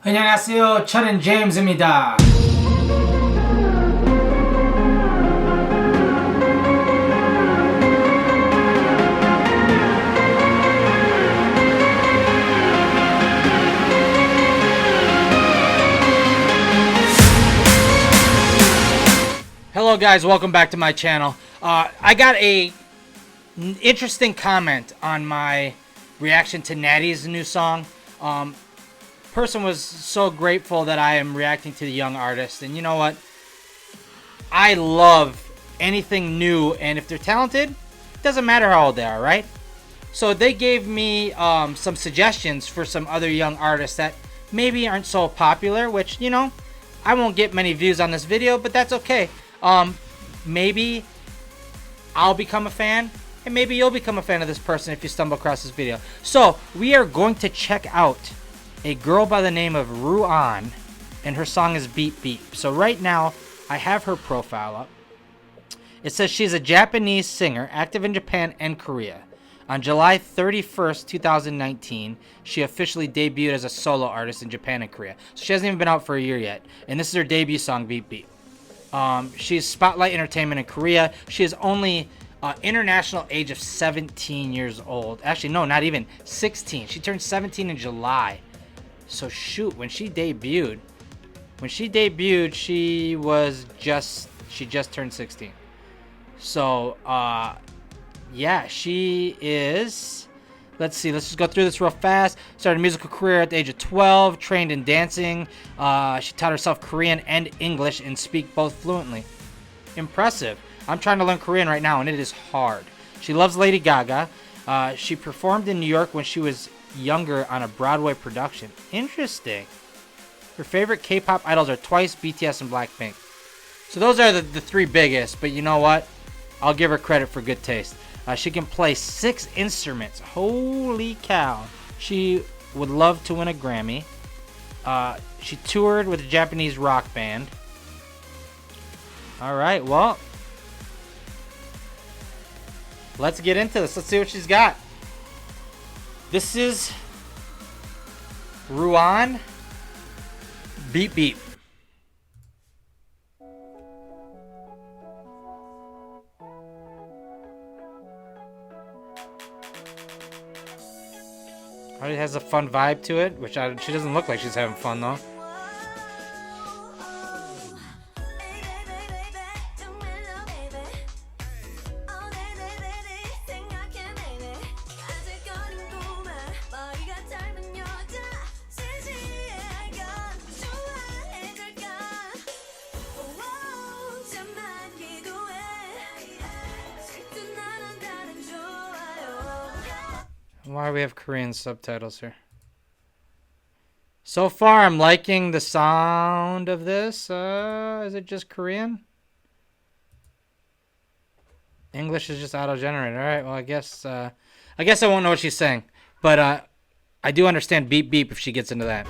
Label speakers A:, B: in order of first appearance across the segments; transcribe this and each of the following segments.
A: 안녕하세요. 철인 제임스입니다. Hello guys, welcome back to my channel. I got a interesting comment on my reaction to Natty's new song. Person was so grateful that I am reacting to the young artist, and you know what? I love anything new, and if they're talented, it doesn't matter how old they are, right? So they gave me some suggestions for some other young artists that maybe aren't so popular, which, you know, I won't get many views on this video, but that's okay. Maybe I'll become a fan, and maybe you'll become a fan of this person if you stumble across this video. So we are going to check out a girl by the name of RUANN, and her song is Beep Beep. So right now I have her profile up. It says she's a Japanese singer active in Japan and Korea. On July 31st, 2019, she officially debuted as a solo artist in Japan and Korea. So she hasn't even been out for a year yet, and this is her debut song, Beep Beep. She's Spotlight Entertainment in Korea. She is only international age of 17 years old. Actually, no, not even 16. She turned 17 in July. So shoot, when she debuted, she just turned 16. So yeah, she is, let's see, let's just go through this real fast. Started a musical career at the age of 12, trained in dancing. She taught herself Korean and English and speak both fluently. Impressive. I'm trying to learn Korean right now, and it is hard. She loves Lady Gaga. She performed in New York when she was younger on a Broadway production. Interesting. Her favorite K-pop idols are Twice, BTS, and Blackpink. So those are the three biggest, but you know what? I'll give her credit for good taste. She can play 6 instruments. Holy cow. She would love to win a Grammy. She toured with a Japanese rock band. Alright, well, let's get into this. Let's see what she's got. This is RUANN, Beep Beep. It has a fun vibe to it, which she doesn't look like she's having fun though. Why do we have Korean subtitles here? So far, I'm liking the sound of this. Is it just Korean? English is just auto-generated. All right. Well, I guess I won't know what she's saying, but I do understand beep beep if she gets into that.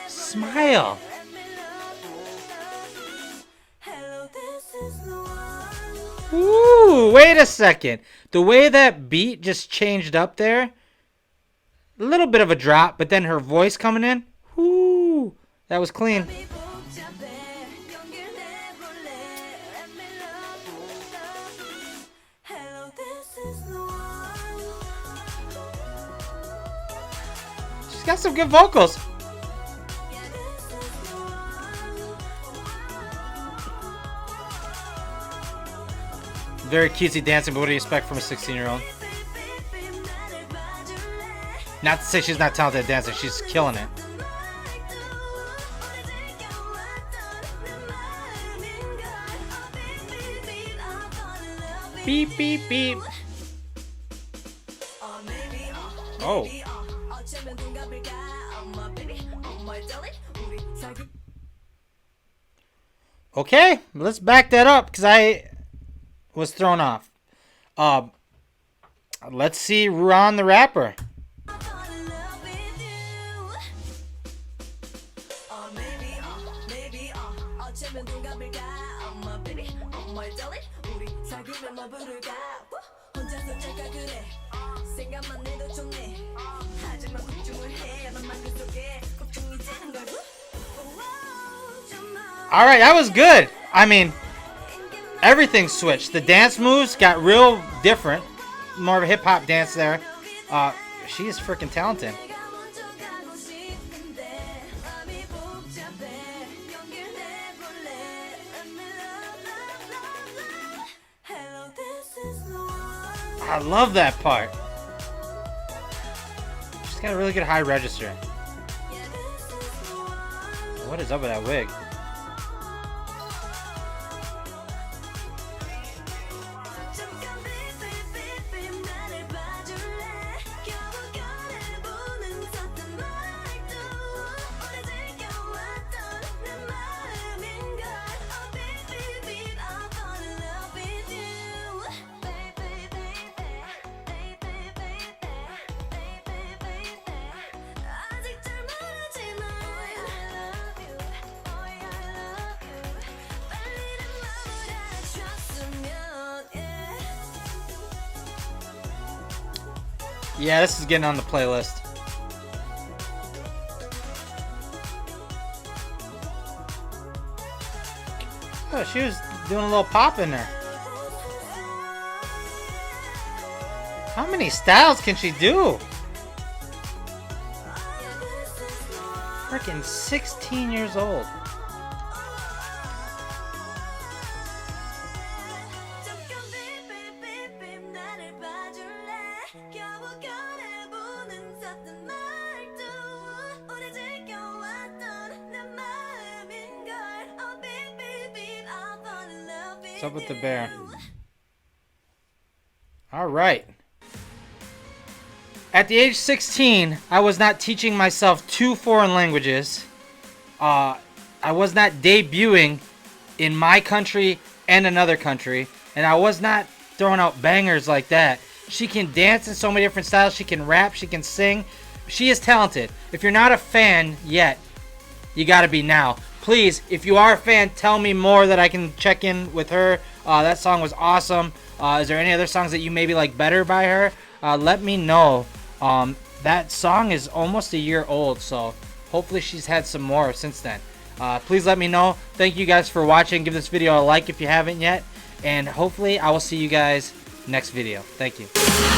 A: Smile. Ooh, wait a second. The way that beat just changed up there, a little bit of a drop, but then her voice coming in, ooh, that was clean. She's got some good vocals. Very cutesy dancing, but what do you expect from a 16-year-old? Not to say she's not talented at dancing, she's killing it. Beep, beep, beep. Oh. Okay, let's back that up because I was thrown off. Let's see RUANN the rapper. All right, that was good. I mean, everything switched. The dance moves got real different. More of a hip hop dance there. She is freaking talented. I love that part. She's got a really good high register. What is up with that wig? Yeah, this is getting on the playlist. Oh, she was doing a little pop in there. How many styles can she do? Freaking 16 years old. What's up with the bear? All right. At the age of 16, I was not teaching myself 2 foreign languages. I was not debuting in my country and another country. And I was not throwing out bangers like that. She can dance in so many different styles. She can rap. She can sing. She is talented. If you're not a fan yet, you gotta be now. Please, if you are a fan, tell me more that I can check in with her. That song was awesome. Is there any other songs that you maybe like better by her? Let me know. That song is almost a year old, so hopefully she's had some more since then. Please let me know. Thank you guys for watching. Give this video a like if you haven't yet. And hopefully I will see you guys next video. Thank you.